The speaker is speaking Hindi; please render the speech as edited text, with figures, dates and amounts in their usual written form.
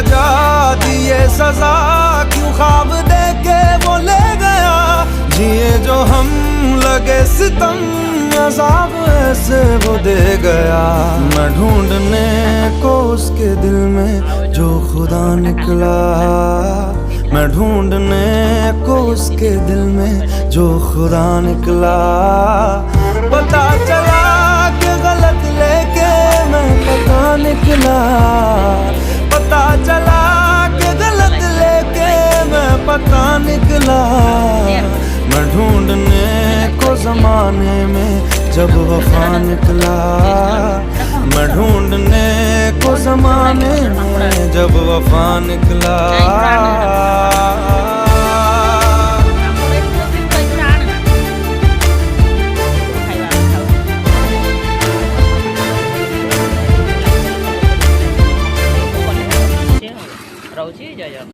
वजह दिए सजा, क्यों ख्वाब दे के वो ले गया। जिए जो हम लगे सितम, अज़ाब ऐसे वो दे गया। मैं ढूंढने को उसके दिल में जो खुदा निकला, मैं ढूंढने को उसके दिल में जो खुदा निकला। पता चला कि गलत लेके मैं पता निकला, पता चला कि गलत लेके मैं पता निकला। मैं ढूंढने को जमाने में जब वफा निकला, मैं ढूंढने को जमाने में जब वफा निकला। ରହୁଛି ଜୟ ଜଗନ୍ନାଥ।